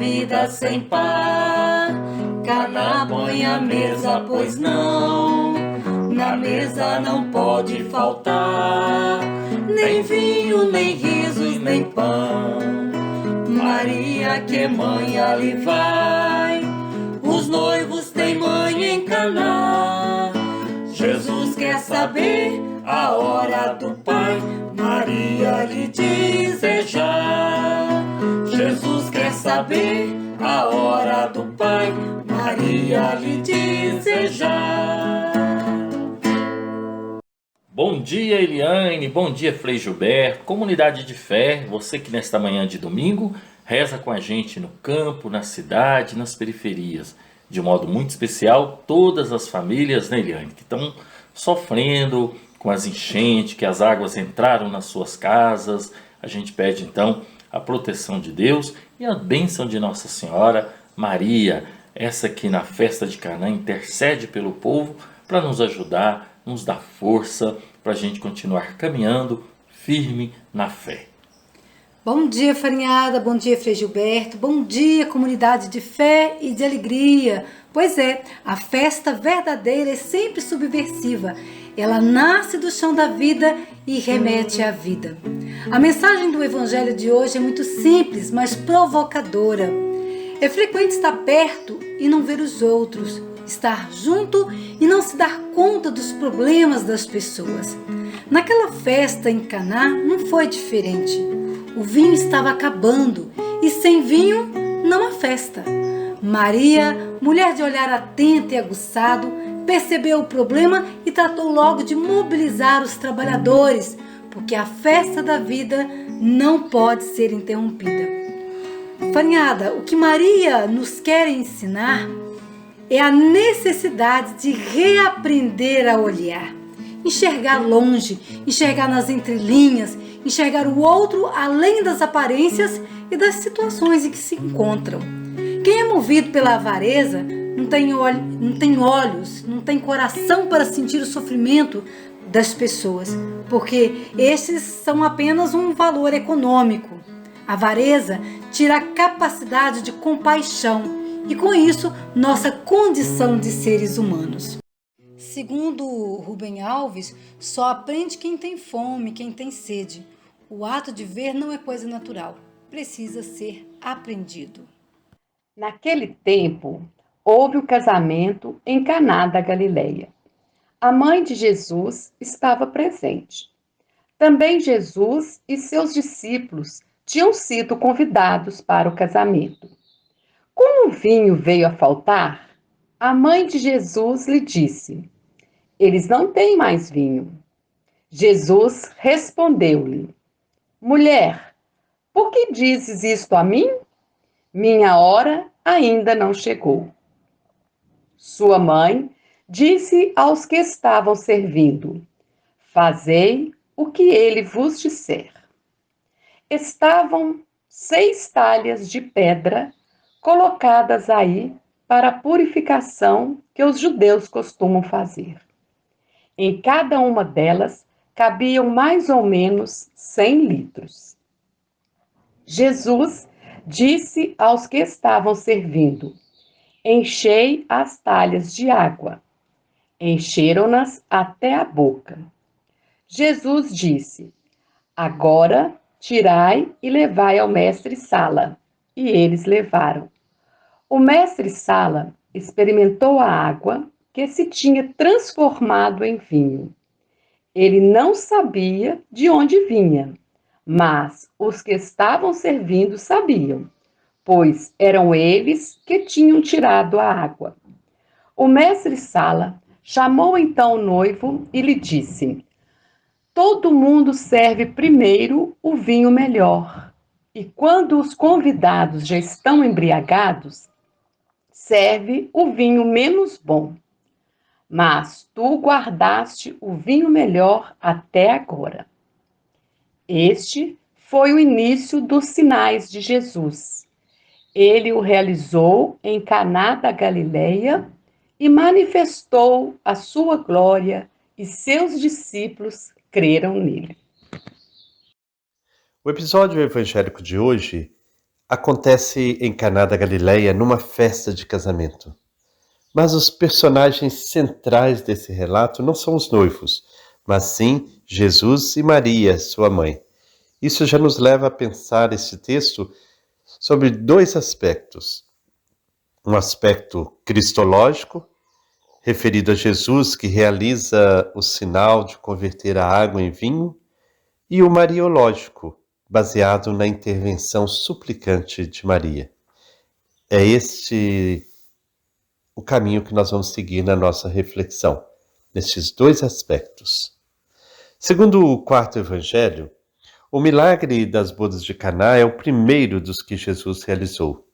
vida sem par. Caná põe a mesa, pois não, na mesa não pode faltar nem vinho, nem risos, nem pão. Maria, que é mãe, ali vai. Os noivos têm mãe em Caná. Jesus quer saber a hora do Pai. Maria lhe desejar. Jesus quer saber a hora do Pai. Maria lhe desejar. Bom dia, Eliane, bom dia, Frei Gilberto, comunidade de fé, você que nesta manhã de domingo reza com a gente no campo, na cidade, nas periferias. De modo muito especial, todas as famílias, né, Eliane, que estão sofrendo com as enchentes, que as águas entraram nas suas casas. A gente pede então a proteção de Deus e a bênção de Nossa Senhora Maria, essa que na festa de Canaã intercede pelo povo para nos ajudar, nos dar força para a gente continuar caminhando firme na fé. Bom dia, farinhada, bom dia, Frei Gilberto, bom dia, comunidade de fé e de alegria. Pois é, a festa verdadeira é sempre subversiva. Ela nasce do chão da vida e remete à vida. A mensagem do evangelho de hoje é muito simples, mas provocadora. É frequente estar perto e não ver os outros, estar junto e não se dar conta dos problemas das pessoas. Naquela festa em Caná não foi diferente. O vinho estava acabando e sem vinho não há festa. Maria, mulher de olhar atento e aguçado, percebeu o problema e tratou logo de mobilizar os trabalhadores, porque a festa da vida não pode ser interrompida. Farinhada, o que Maria nos quer ensinar é a necessidade de reaprender a olhar, enxergar longe, enxergar nas entrelinhas, enxergar o outro além das aparências e das situações em que se encontram. Quem é movido pela avareza não tem olhos, não tem coração para sentir o sofrimento das pessoas, porque esses são apenas um valor econômico. A avareza tira a capacidade de compaixão e, com isso, nossa condição de seres humanos. Segundo Rubem Alves, só aprende quem tem fome, quem tem sede. O ato de ver não é coisa natural, precisa ser aprendido. Naquele tempo, houve o casamento em Caná da Galileia. A mãe de Jesus estava presente. Também Jesus e seus discípulos tinham sido convidados para o casamento. Como o vinho veio a faltar, a mãe de Jesus lhe disse: "Eles não têm mais vinho." Jesus respondeu-lhe: "Mulher, por que dizes isto a mim? Minha hora ainda não chegou." Sua mãe disse aos que estavam servindo: "Fazei o que ele vos disser." Estavam 6 talhas de pedra colocadas aí para a purificação que os judeus costumam fazer. Em cada uma delas cabiam mais ou menos 100 litros. Jesus disse aos que estavam servindo: "Enchei as talhas de água." Encheram-nas até a boca. Jesus disse: "Agora tirai e levai ao mestre-sala." E eles levaram. O mestre-sala experimentou a água que se tinha transformado em vinho. Ele não sabia de onde vinha, mas os que estavam servindo sabiam, pois eram eles que tinham tirado a água. O mestre-sala chamou então o noivo e lhe disse: "Todo mundo serve primeiro o vinho melhor, e quando os convidados já estão embriagados, serve o vinho menos bom. Mas tu guardaste o vinho melhor até agora." Este foi o início dos sinais de Jesus. Ele o realizou em Caná da Galileia e manifestou a sua glória, e seus discípulos creram nele. O episódio evangélico de hoje acontece em Caná da Galileia numa festa de casamento. Mas os personagens centrais desse relato não são os noivos, mas sim Jesus e Maria, sua mãe. Isso já nos leva a pensar este texto sobre dois aspectos. Um aspecto cristológico, referido a Jesus que realiza o sinal de converter a água em vinho, e o mariológico, baseado na intervenção suplicante de Maria. É este o caminho que nós vamos seguir na nossa reflexão, nestes dois aspectos. Segundo o quarto evangelho, o milagre das bodas de Caná é o primeiro dos que Jesus realizou.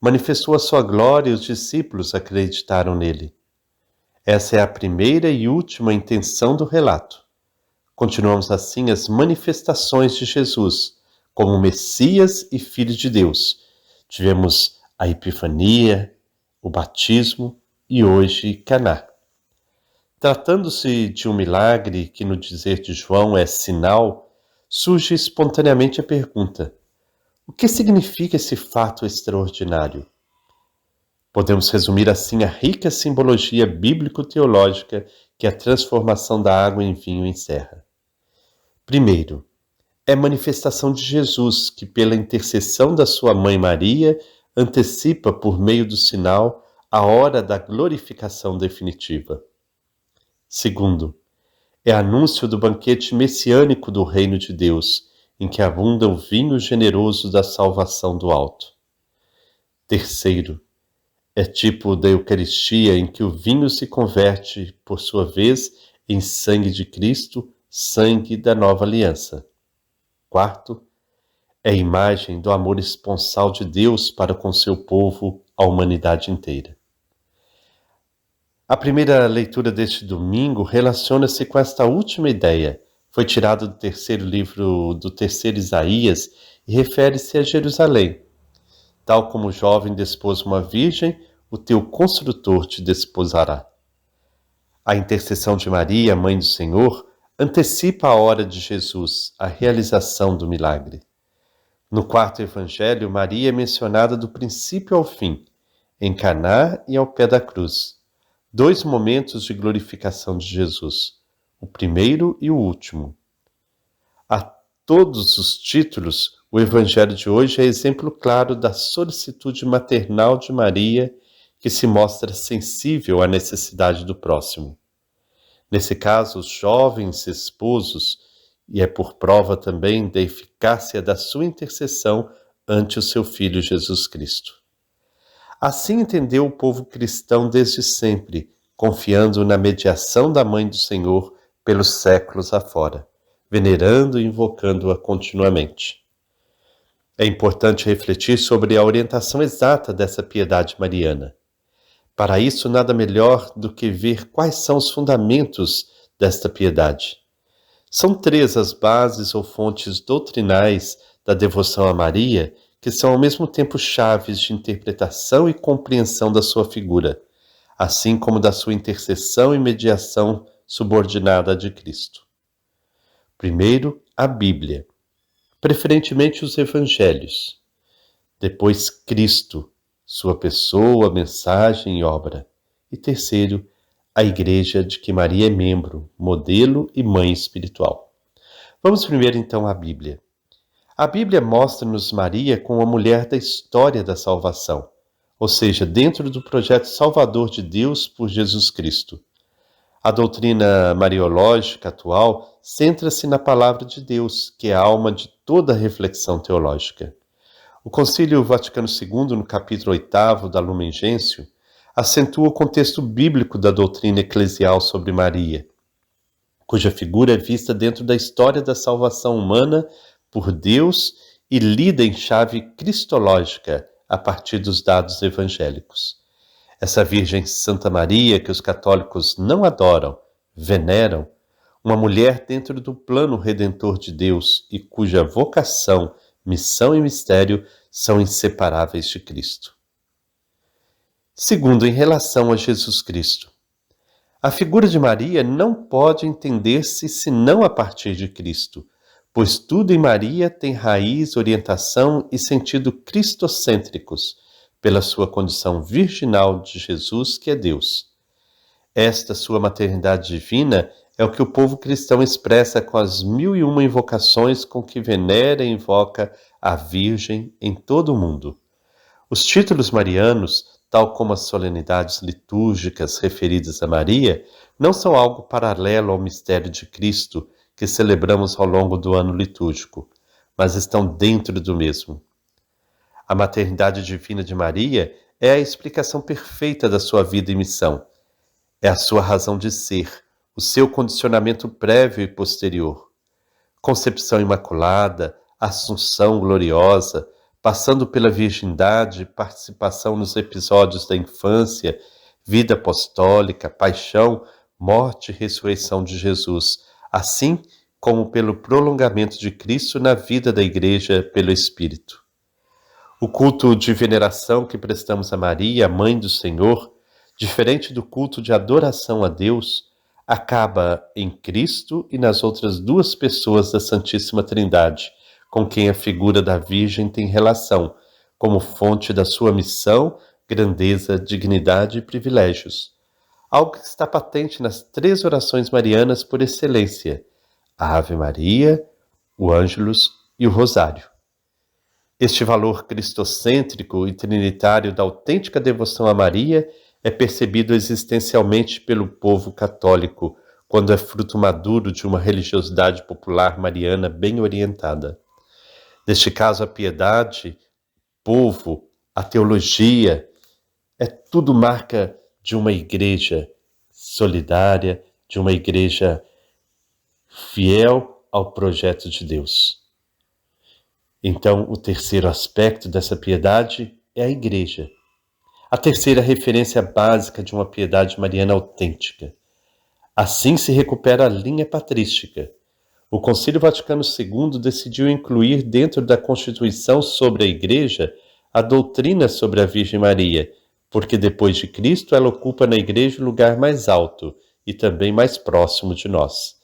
Manifestou a sua glória e os discípulos acreditaram nele. Essa é a primeira e última intenção do relato. Continuamos assim as manifestações de Jesus como Messias e Filho de Deus. Tivemos a Epifania, o batismo e hoje Caná. Tratando-se de um milagre que no dizer de João é sinal, surge espontaneamente a pergunta: o que significa esse fato extraordinário? Podemos resumir assim a rica simbologia bíblico-teológica que a transformação da água em vinho encerra. Primeiro, é manifestação de Jesus que, pela intercessão da sua mãe Maria, antecipa por meio do sinal a hora da glorificação definitiva. Segundo, é anúncio do banquete messiânico do reino de Deus, em que abunda o vinho generoso da salvação do alto. Terceiro, é tipo da Eucaristia em que o vinho se converte, por sua vez, em sangue de Cristo, sangue da nova aliança. Quarto, é imagem do amor esponsal de Deus para com seu povo, a humanidade inteira. A primeira leitura deste domingo relaciona-se com esta última ideia. Foi tirado do terceiro livro do terceiro Isaías e refere-se a Jerusalém. Tal como o jovem desposa uma virgem, o teu construtor te desposará. A intercessão de Maria, mãe do Senhor, antecipa a hora de Jesus, a realização do milagre. No quarto evangelho, Maria é mencionada do princípio ao fim, em Caná e ao pé da cruz. Dois momentos de glorificação de Jesus, o primeiro e o último. A todos os títulos, o evangelho de hoje é exemplo claro da solicitude maternal de Maria, que se mostra sensível à necessidade do próximo. Nesse caso, os jovens esposos, e é por prova também da eficácia da sua intercessão ante o seu Filho Jesus Cristo. Assim entendeu o povo cristão desde sempre, confiando na mediação da Mãe do Senhor pelos séculos afora, venerando e invocando-a continuamente. É importante refletir sobre a orientação exata dessa piedade mariana. Para isso, nada melhor do que ver quais são os fundamentos desta piedade. São três as bases ou fontes doutrinais da devoção a Maria, que são ao mesmo tempo chaves de interpretação e compreensão da sua figura, assim como da sua intercessão e mediação subordinada à de Cristo. Primeiro, a Bíblia, preferentemente os Evangelhos. Depois, Cristo, sua pessoa, mensagem e obra. E terceiro, a Igreja de que Maria é membro, modelo e mãe espiritual. Vamos primeiro então à Bíblia. A Bíblia mostra-nos Maria como a mulher da história da salvação, ou seja, dentro do projeto salvador de Deus por Jesus Cristo. A doutrina mariológica atual centra-se na palavra de Deus, que é a alma de toda a reflexão teológica. O Concílio Vaticano II, no capítulo 8 da Lumen Gentium, acentua o contexto bíblico da doutrina eclesial sobre Maria, cuja figura é vista dentro da história da salvação humana por Deus e lida em chave cristológica a partir dos dados evangélicos. Essa Virgem Santa Maria que os católicos não adoram, veneram, uma mulher dentro do plano redentor de Deus e cuja vocação, missão e mistério são inseparáveis de Cristo. Segundo, em relação a Jesus Cristo. A figura de Maria não pode entender-se senão a partir de Cristo, pois tudo em Maria tem raiz, orientação e sentido cristocêntricos, pela sua condição virginal de Jesus, que é Deus. Esta sua maternidade divina é o que o povo cristão expressa com as 1001 invocações com que venera e invoca a Virgem em todo o mundo. Os títulos marianos, tal como as solenidades litúrgicas referidas a Maria, não são algo paralelo ao mistério de Cristo que celebramos ao longo do ano litúrgico, mas estão dentro do mesmo. A maternidade divina de Maria é a explicação perfeita da sua vida e missão. É a sua razão de ser, o seu condicionamento prévio e posterior. Concepção imaculada, assunção gloriosa, passando pela virgindade, participação nos episódios da infância, vida apostólica, paixão, morte e ressurreição de Jesus, assim como pelo prolongamento de Cristo na vida da Igreja pelo Espírito. O culto de veneração que prestamos a Maria, a Mãe do Senhor, diferente do culto de adoração a Deus, acaba em Cristo e nas outras duas pessoas da Santíssima Trindade, com quem a figura da Virgem tem relação, como fonte da sua missão, grandeza, dignidade e privilégios. Algo que está patente nas 3 orações marianas por excelência, a Ave Maria, o Ângelus e o Rosário. Este valor cristocêntrico e trinitário da autêntica devoção a Maria é percebido existencialmente pelo povo católico, quando é fruto maduro de uma religiosidade popular mariana bem orientada. Neste caso, a piedade, o povo, a teologia, é tudo marca de uma igreja solidária, de uma igreja fiel ao projeto de Deus. Então, o terceiro aspecto dessa piedade é a igreja. A terceira referência básica de uma piedade mariana autêntica. Assim se recupera a linha patrística. O Concílio Vaticano II decidiu incluir dentro da Constituição sobre a Igreja a doutrina sobre a Virgem Maria, porque depois de Cristo ela ocupa na Igreja o lugar mais alto e também mais próximo de nós.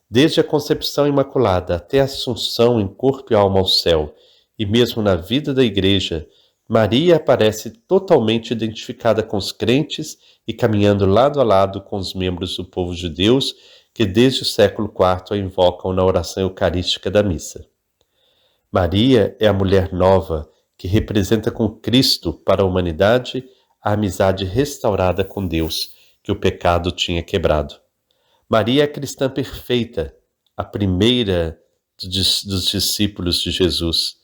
Desde a concepção imaculada até a assunção em corpo e alma ao céu, e mesmo na vida da Igreja, Maria aparece totalmente identificada com os crentes e caminhando lado a lado com os membros do povo de Deus que desde o século IV a invocam na oração eucarística da missa. Maria é a mulher nova que representa com Cristo para a humanidade a amizade restaurada com Deus que o pecado tinha quebrado. Maria é a cristã perfeita, a primeira dos discípulos de Jesus,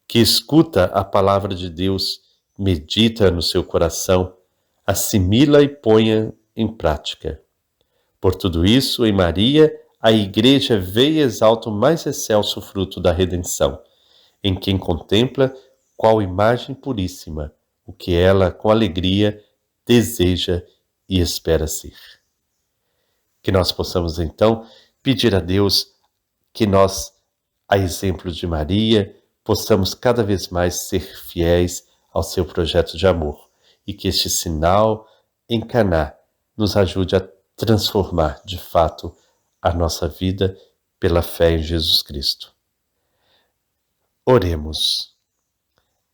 que escuta a palavra de Deus, medita no seu coração, assimila e põe em prática. Por tudo isso, em Maria, a Igreja vê e exalta o mais excelso fruto da redenção, em quem contempla qual imagem puríssima, o que ela, com alegria, deseja e espera ser. Que nós possamos, então, pedir a Deus que nós, a exemplo de Maria, possamos cada vez mais ser fiéis ao seu projeto de amor e que este sinal em Caná nos ajude a transformar, de fato, a nossa vida pela fé em Jesus Cristo. Oremos.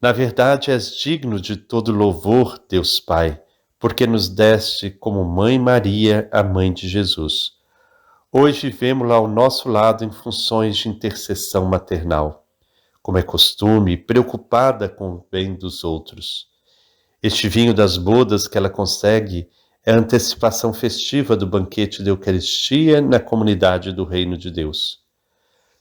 Na verdade, és digno de todo louvor, Deus Pai, porque nos deste como Mãe Maria, a Mãe de Jesus. Hoje vivemos-la ao nosso lado em funções de intercessão maternal, como é costume, preocupada com o bem dos outros. Este vinho das bodas que ela consegue é a antecipação festiva do banquete da Eucaristia na comunidade do Reino de Deus.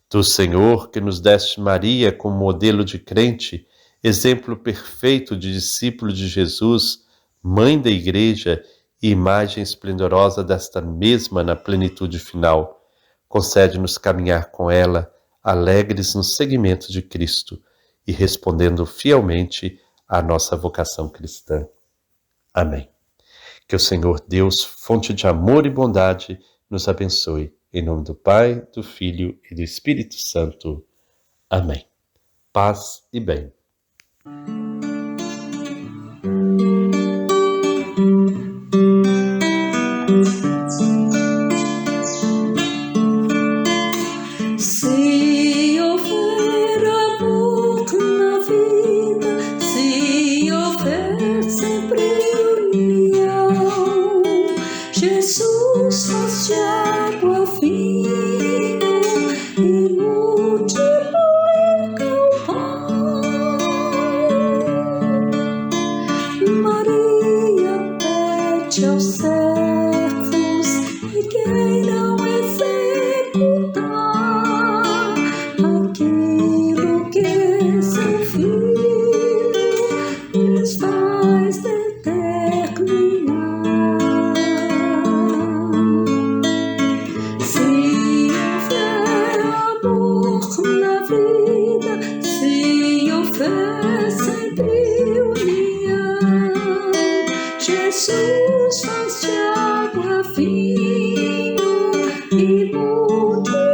Tu, Senhor, que nos deste Maria como modelo de crente, exemplo perfeito de discípulo de Jesus, Mãe da Igreja e imagem esplendorosa desta mesma na plenitude final, concede-nos caminhar com ela, alegres no seguimento de Cristo e respondendo fielmente à nossa vocação cristã. Amém. Que o Senhor Deus, fonte de amor e bondade, nos abençoe. Em nome do Pai, do Filho e do Espírito Santo. Amém. Paz e bem. Se faz de água vinho e multiplica o pão. Maria pede aos servos e queiram executar aquilo que seu filho lhes faz determinar. Se houver amor na vida, se houver sempre união, Jesus faz de água vinho e multiplica